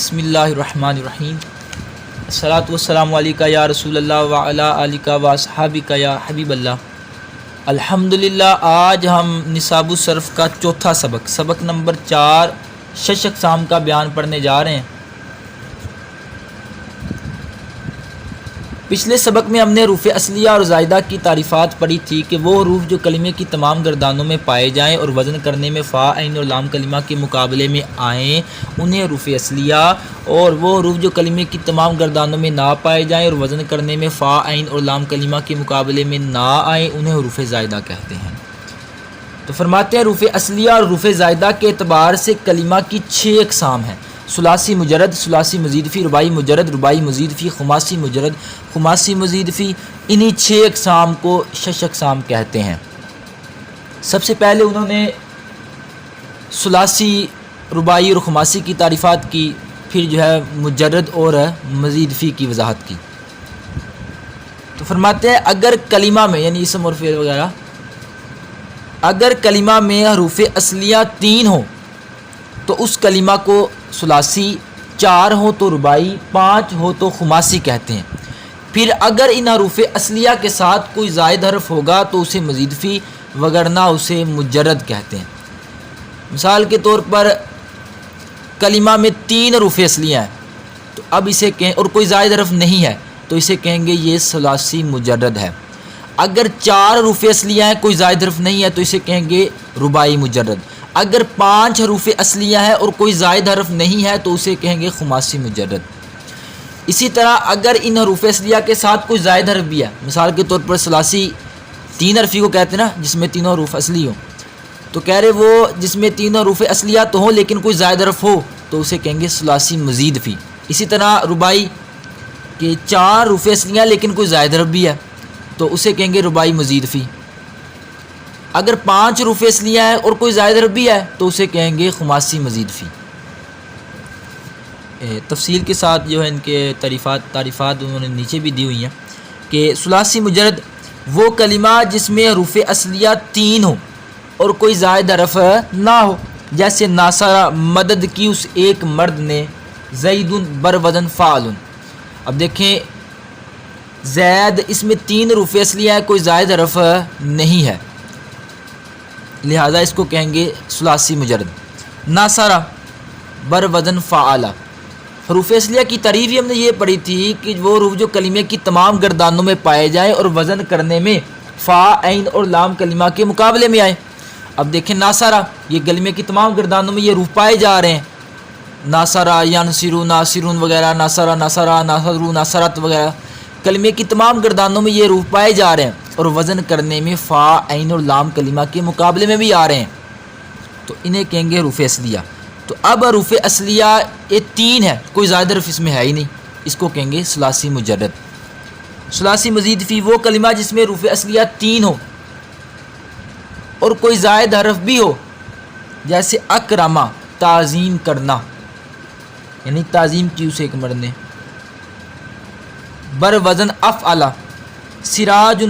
بسم اللہ الرحمن الرحیم الصلاۃ والسلام علیکہ یا رسول اللہ وعلی آلکہ و اصحابکہ یا حبیب اللہ۔ الحمدللہ آج ہم نصاب الصرف کا چوتھا سبق نمبر 4 شش اقسام کا بیان پڑھنے جا رہے ہیں۔ پچھلے سبق میں ہم نے حروف اصلیہ اور زائدہ کی تعریفات پڑھی تھی کہ وہ حروف جو کلمے کی تمام گردانوں میں پائے جائیں اور وزن کرنے میں فا، عین اور لام کلمہ کے مقابلے میں آئیں انہیں حروف اصلیہ، اور وہ حروف جو کلمے کی تمام گردانوں میں نہ پائے جائیں اور وزن کرنے میں فا، عین اور لام کلمہ کے مقابلے میں نہ آئیں انہیں حروف زائدہ کہتے ہیں۔ تو فرماتے ہیں حروف اصلیہ اور حروف زائدہ کے اعتبار سے کلمہ کی 6 اقسام ہیں: ثلاثی مجرد، ثلاثی مزید فی، رباعی مجرد، رباعی مزید فی، خماسی مجرد، خماسی مزید فی۔ انہی 6 اقسام کو شش اقسام کہتے ہیں۔ سب سے پہلے انہوں نے ثلاثی، رباعی اور خماسی کی تعریفات کی، پھر جو ہے مجرد اور مزید فی کی وضاحت کی۔ تو فرماتے ہیں اگر کلمہ میں یعنی اسم اور فعل وغیرہ، اگر کلمہ میں حروف اصلیہ 3 ہوں تو اس کلمہ کو ثلاثی، 4 ہو تو رباعی، 5 ہو تو خماسی کہتے ہیں۔ پھر اگر ان حروف اصلیہ کے ساتھ کوئی زائد حرف ہوگا تو اسے مزید فی، وگرنہ اسے مجرد کہتے ہیں۔ مثال کے طور پر کلمہ میں 3 حروف اصلیہ ہیں تو اب اسے کہیں، اور کوئی زائد حرف نہیں ہے تو اسے کہیں گے یہ ثلاثی مجرد ہے۔ اگر 4 حروف اصلیہ ہیں، کوئی زائد حرف نہیں ہے تو اسے کہیں گے رباعی مجرد۔ اگر 5 حروف اصلیہ ہے اور کوئی زائد حرف نہیں ہے تو اسے کہیں گے خماسی مجرد۔ اسی طرح اگر ان حروف اصلیہ کے ساتھ کوئی زائد حرف بھی ہے، مثال کے طور پر ثلاثی 3 حرفی کو کہتے ہیں نا، جس میں تینوں حروف اصلی ہوں، تو کہہ رہے وہ جس میں تینوں حروف اصلیہ تو ہوں لیکن کوئی زائد حرف ہو تو اسے کہیں گے ثلاثی مزید فی۔ اسی طرح رباعی کے 4 حروف اصلیہ لیکن کوئی زائد حرف بھی ہے تو اسے کہیں گے رباعی مزید فی۔ اگر 5 حروف اصلیہ ہے اور کوئی زائد حرف بھی ہے تو اسے کہیں گے خماسی مزید فی۔ تفصیل کے ساتھ جو ہے ان کے تعریفات انہوں نے نیچے بھی دی ہوئی ہیں کہ ثلاثی مجرد وہ کلمہ جس میں حروف اصلیہ 3 ہو اور کوئی زائد حرف نہ ہو، جیسے ناصرہ مدد کی اس ایک مرد نے، زید بر وزن فعل۔ اب دیکھیں زید، اس میں 3 حروف اصلیہ ہے، کوئی زائد حرف نہیں ہے، لہذا اس کو کہیں گے ثلاثی مجرد۔ ناصرہ بر وزن فعل، حروف اصلیہ کی تعریف ہی ہم نے یہ پڑھی تھی کہ وہ حروف جو کلمے کی تمام گردانوں میں پائے جائیں اور وزن کرنے میں فا، عین اور لام کلمہ کے مقابلے میں آئیں۔ اب دیکھیں ناصرہ، یہ کلمے کی تمام گردانوں میں یہ حروف پائے جا رہے ہیں، ناصرہ، ینصرو، ناصرون وغیرہ، ناصرہ، ناصرہ، ناصرو، ناصرت وغیرہ، کلمے کی تمام گردانوں میں یہ حروف پائے جا رہے ہیں اور وزن کرنے میں فا، عین اور لام کلمہ کے مقابلے میں بھی آ رہے ہیں، تو انہیں کہیں گے حروف اصلیہ۔ تو اب حروف اصلیہ یہ 3 ہے، کوئی زائد حرف اس میں ہے ہی نہیں، اس کو کہیں گے ثلاثی مجرد۔ ثلاثی مزید فی وہ کلمہ جس میں حروف اصلیہ 3 ہو اور کوئی زائد حرف بھی ہو، جیسے اکرمہ، تعظیم کرنا، یعنی تعظیم کی اسے ایک مرد نے، بر وزن افعل، سراج،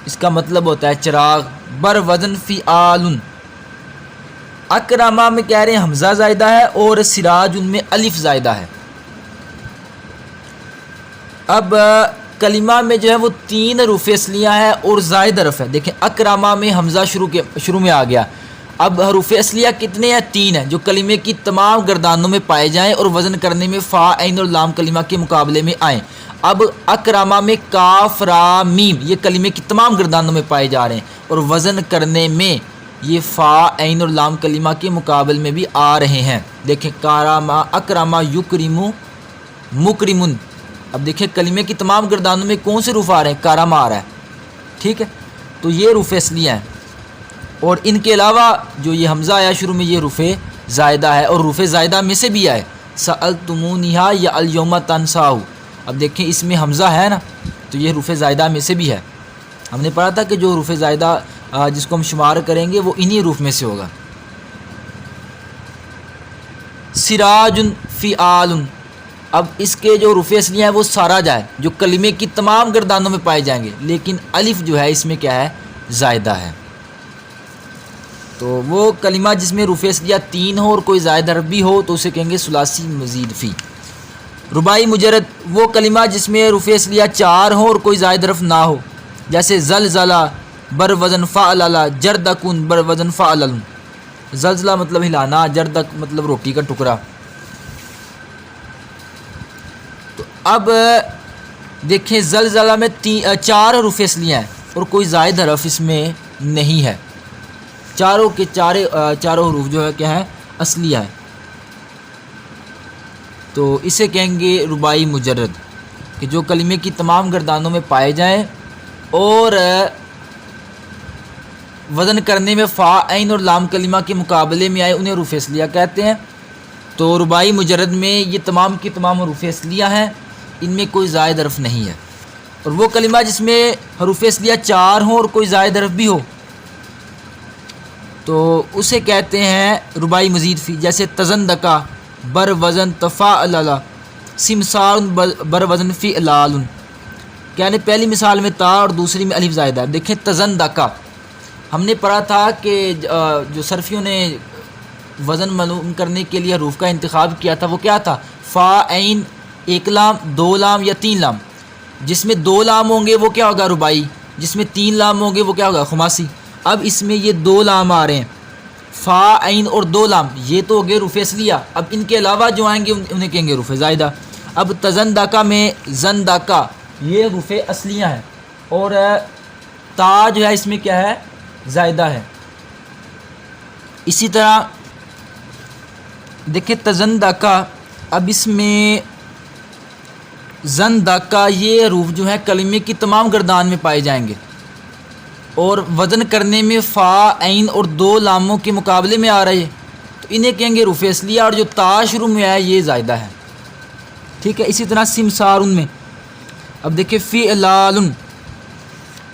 اس کا مطلب ہوتا ہے چراغ، بر وزن فعال۔ اکرمہ میں کہہ رہے ہیں حمزہ زائدہ ہے اور سراج ان میں الف زائدہ ہے۔ اب کلمہ میں جو ہے وہ 3 حروف اصلیہ ہے اور زائد حرف ہے، دیکھیں اکرمہ میں حمزہ شروع میں آ گیا۔ اب حروف اصلیہ کتنے ہیں؟ 3 ہیں، جو کلمے کی تمام گردانوں میں پائے جائیں اور وزن کرنے میں فا، عین اور لام کلمہ کے مقابلے میں آئیں۔ اب اکرمہ میں کاف، را، میم یہ کلمے کی تمام گردانوں میں پائے جا رہے ہیں اور وزن کرنے میں یہ فا، عین اور لام کلمہ کے مقابل میں بھی آ رہے ہیں۔ دیکھیں کارما، اکرما، یکرمو، مکرمن۔ اب دیکھیں کلمے کی تمام گردانوں میں کون سے حروف آ رہے ہیں؟ کارما آ رہا ہے، ٹھیک ہے، تو یہ حروف اصلیہ ہیں۔ اور ان کے علاوہ جو یہ حمزہ آیا شروع میں یہ حروف زائدہ ہے، اور حروف زائدہ میں سے بھی آئے سألتمونیہا یا الیوم تنساہو۔ اب دیکھیں اس میں حمزہ ہے نا، تو یہ حروف زائدہ میں سے بھی ہے۔ ہم نے پڑھا تھا کہ جو حروف زائدہ جس کو ہم شمار کریں گے وہ انہی حروف میں سے ہوگا۔ سراج فعال، اب اس کے جو حروف اصلیہ ہیں وہ سارا جائے، جو کلمے کی تمام گردانوں میں پائے جائیں گے، لیکن الف جو ہے اس میں کیا ہے؟ زائدہ ہے۔ تو وہ کلمہ جس میں حروف اصلیہ 3 ہو اور کوئی زائد حرف بھی ہو تو اسے کہیں گے ثلاثی مزید فی۔ رباعی مجرد وہ کلمہ جس میں حروف اصلیہ 4 ہو اور کوئی زائد حرف نہ ہو، جیسے زلزلہ بر وزن فعلل، جردکن بر وزن فعلل۔ زلزلہ مطلب ہلانا، جردک مطلب روٹی کا ٹکڑا۔ تو اب دیکھیں زلزلہ میں 4 حروف اصلیہ ہیں اور کوئی زائد حرف اس میں نہیں ہے، چاروں کے چاروں حروف جو ہے کیا ہے اصلیہ ہے، تو اسے کہیں گے رباعی مجرد، کہ جو کلمے کی تمام گردانوں میں پائے جائیں اور وزن کرنے میں فا عین اور لام کلمہ کے مقابلے میں آئے انہیں حروف اصلیہ کہتے ہیں۔ تو رباعی مجرد میں یہ تمام کی تمام حروف اصلیہ ہیں، ان میں کوئی زائد حرف نہیں ہے۔ اور وہ کلمہ جس میں حروف اصلیہ 4 ہوں اور کوئی زائد حرف بھی ہو تو اسے کہتے ہیں رباعی مزید فی، جیسے تزندکا بر وزن تفاعلل، سمسار بر وزن فعلال۔ یعنی پہلی مثال میں تا اور دوسری میں الف زائدہ ہے۔ دیکھیں تزندکا ہم نے پڑھا تھا کہ جو صرفیوں نے وزن معلوم کرنے کے لیے حروف کا انتخاب کیا تھا وہ کیا تھا، فا عین 1 لام 2 لام یا 3 لام۔ جس میں 2 لام ہوں گے وہ کیا ہوگا رباعی، جس میں 3 لام ہوں گے وہ کیا ہوگا خماسی۔ اب اس میں یہ 2 لام آ رہے ہیں، فا عین اور 2 لام، یہ تو ہو گئے حروف اصلیہ۔ اب ان کے علاوہ جو آئیں گے انہیں کہیں گے حروف زائدہ۔ اب تزندکا میں زندکا یہ حروف اصلیہ ہیں اور تا جو ہے اس میں کیا ہے زائدہ ہے۔ اسی طرح دیکھیں تزندکا، اب اس میں زندکا یہ حروف جو ہے کلمے کی تمام گردان میں پائے جائیں گے اور وزن کرنے میں فا عین اور 2 لاموں کے مقابلے میں آ رہے ہیں تو انہیں کہیں گے حروف اصلیہ، اور جو تا شروع میں آیا یہ زائدہ ہے، ٹھیک ہے۔ اسی طرح سمسارن میں اب دیکھیں فعلال،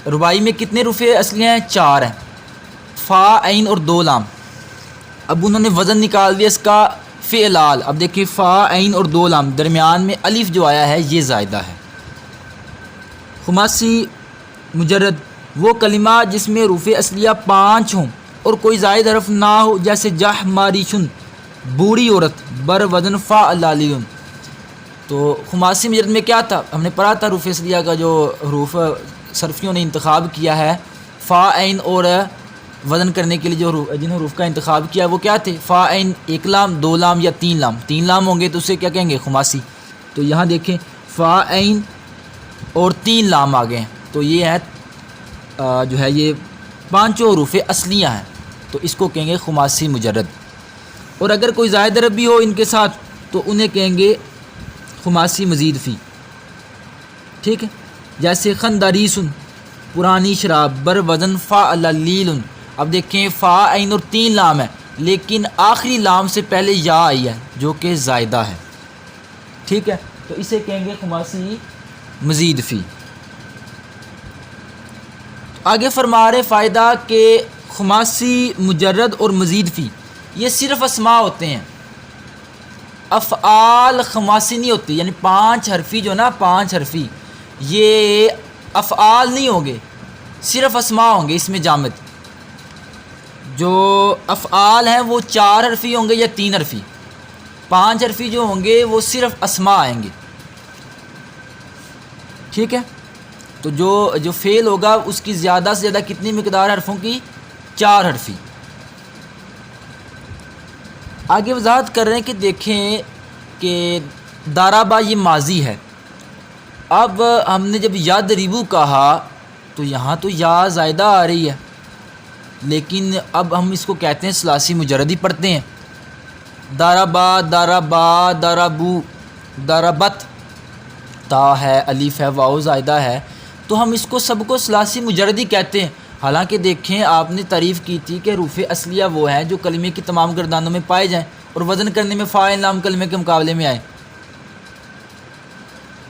رباعی میں کتنے حروف اصلیہ ہیں 4 ہیں، فا عین اور 2 لام۔ اب انہوں نے وزن نکال دیا اس کا فعلال، اب دیکھیں فا عین اور 2 لام، درمیان میں الف جو آیا ہے یہ زائدہ ہے۔ خماسی مجرد وہ کلمہ جس میں حروف اصلیہ 5 ہوں اور کوئی زائد حرف نہ ہو، جیسے جہ ماریشن بوڑھی عورت بر وزن فعلال۔ تو خماسی مجرد میں کیا تھا، ہم نے پڑھا تھا حروف اصلیہ کا جو حروف صرفیوں نے انتخاب کیا ہے فا عین اور وزن کرنے کے لیے جو جن حروف کا انتخاب کیا وہ کیا تھے، فا عین 1 لام 2 لام یا 3 لام۔ 3 لام ہوں گے تو اسے کیا کہیں گے خماسی۔ تو یہاں دیکھیں فا عین اور 3 لام آ گئے ہیں، تو یہ ہے جو ہے یہ 5 حروف اصلیہ ہیں، تو اس کو کہیں گے خماسی مجرد۔ اور اگر کوئی زائد حرف بھی ہو ان کے ساتھ تو انہیں کہیں گے خماسی مزید فی، ٹھیک ہے۔ جیسے خندریسن پرانی شراب بر وزن فعللیل۔ اب دیکھیں فا عین اور 3 لام ہے لیکن آخری لام سے پہلے یا آئی ہے جو کہ زائدہ ہے، ٹھیک ہے، تو اسے کہیں گے خماسی مزید فی۔ آگے فرما رہے فائدہ کہ خماسی مجرد اور مزید فی یہ صرف اسماء ہوتے ہیں، افعال خماسی نہیں ہوتی، یعنی 5 حرفی جو نا 5 حرفی یہ افعال نہیں ہوں گے، صرف اسماء ہوں گے اس میں جامد۔ جو افعال ہیں وہ 4 حرفی ہوں گے یا 3 حرفی، 5 حرفی جو ہوں گے وہ صرف اسماء آئیں گے، ٹھیک ہے۔ تو جو فعل ہوگا اس کی زیادہ سے زیادہ کتنی مقدار حرفوں کی، 4 حرفی۔ آگے وضاحت کر رہے ہیں کہ دیکھیں کہ دارابا یہ ماضی ہے، اب ہم نے جب یادریبو کہا تو یہاں تو یا زائدہ آ رہی ہے، لیکن اب ہم اس کو کہتے ہیں ثلاثی مجرد ہی پڑھتے ہیں۔ دارابا دارابا دارابو دارابت، تا ہے الف ہے واو زائدہ ہے، تو ہم اس کو سب کو ثلاثی مجرد ہی کہتے ہیں۔ حالانکہ دیکھیں آپ نے تعریف کی تھی کہ حروف اصلیہ وہ ہیں جو کلمے کی تمام گردانوں میں پائے جائیں اور وزن کرنے میں فاعل لام کلمے کے مقابلے میں آئیں۔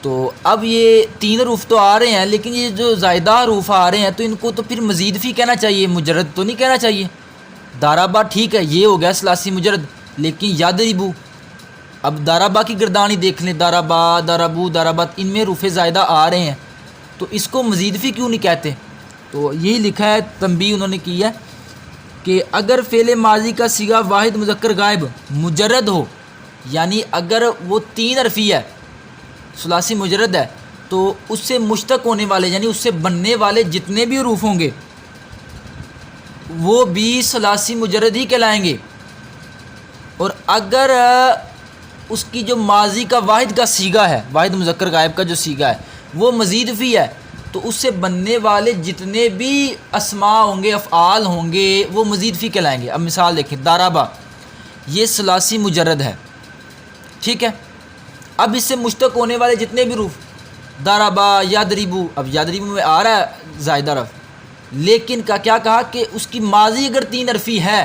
تو اب یہ 3 حروف تو آ رہے ہیں لیکن یہ جو زائدہ حروف آ رہے ہیں تو ان کو تو پھر مزید فی کہنا چاہیے، مجرد تو نہیں کہنا چاہیے۔ دارابا ٹھیک ہے یہ ہو گیا ثلاثی مجرد، لیکن یادریبو، اب دارابا کی گردانی دیکھ لیں، دارابا دارابو دارابت، ان میں حروف زائدہ آ رہے ہیں تو اس کو مزید فی کیوں نہیں کہتے؟ تو یہی لکھا ہے، تنبیہ انہوں نے کی ہے کہ اگر فعل ماضی کا صیغہ واحد مذکر غائب مجرد ہو، یعنی اگر وہ 3 حرفی ہے، ثلاثی مجرد ہے، تو اس سے مشتق ہونے والے یعنی اس سے بننے والے جتنے بھی حروف ہوں گے وہ بھی ثلاثی مجرد ہی کہلائیں گے۔ اور اگر اس کی جو ماضی کا واحد کا صیغہ ہے، واحد مذکر غائب کا جو صیغہ ہے وہ مزید فی ہے، تو اس سے بننے والے جتنے بھی اسماء ہوں گے، افعال ہوں گے، وہ مزید فی کہلائیں گے۔ اب مثال دیکھیں، دارابا یہ ثلاثی مجرد ہے، ٹھیک ہے۔ اب اس سے مشتق ہونے والے جتنے بھی حروف، دارابا، یادریبو، اب یادریبو میں آ رہا ہے زائدہ حرف، لیکن کیا کہا کہ اس کی ماضی اگر 3 حرفی ہے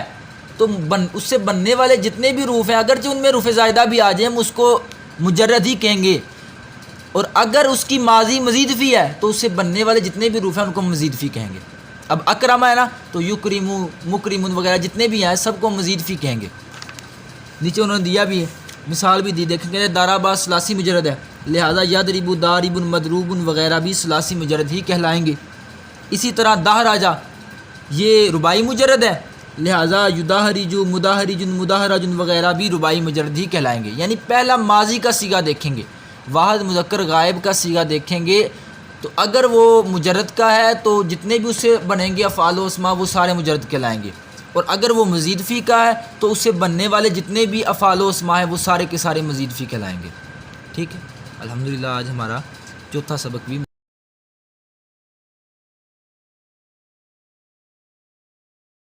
تو اس سے بننے والے جتنے بھی حروف ہیں اگرچہ ان میں حروف زائدہ بھی آ جائیں ہم اس کو مجرد ہی کہیں گے، اور اگر اس کی ماضی مزید فی ہے تو اس سے بننے والے جتنے بھی حروف ہیں ان کو مزید فی کہیں گے۔ اب اکرم ہے نا، تو یکرمو، مکرمون وغیرہ جتنے بھی ہیں سب کو مزید فی کہیں گے۔ نیچے انہوں نے دیا بھی ہے، مثال بھی دی، دیکھیں گے دارابا ثلاثی مجرد ہے، لہذا یضرب، دارب، مضروب وغیرہ بھی ثلاثی مجرد ہی کہلائیں گے۔ اسی طرح دہراجا یہ رباعی مجرد ہے، لہذا یدہرج، مدہرج، مدہرج وغیرہ بھی رباعی مجرد ہی کہلائیں گے۔ یعنی پہلا ماضی کا صیغہ دیکھیں گے، واحد مذکر غائب کا صیغہ دیکھیں گے، تو اگر وہ مجرد کا ہے تو جتنے بھی اس سے بنیں گے افعال و اسماء وہ سارے مجرد کہلائیں گے، اور اگر وہ مزید فی کا ہے تو اس سے بننے والے جتنے بھی افعال و اسماء ہیں وہ سارے کے سارے مزید فی کہلائیں گے، ٹھیک ہے۔ الحمدللہ آج ہمارا چوتھا سبق بھی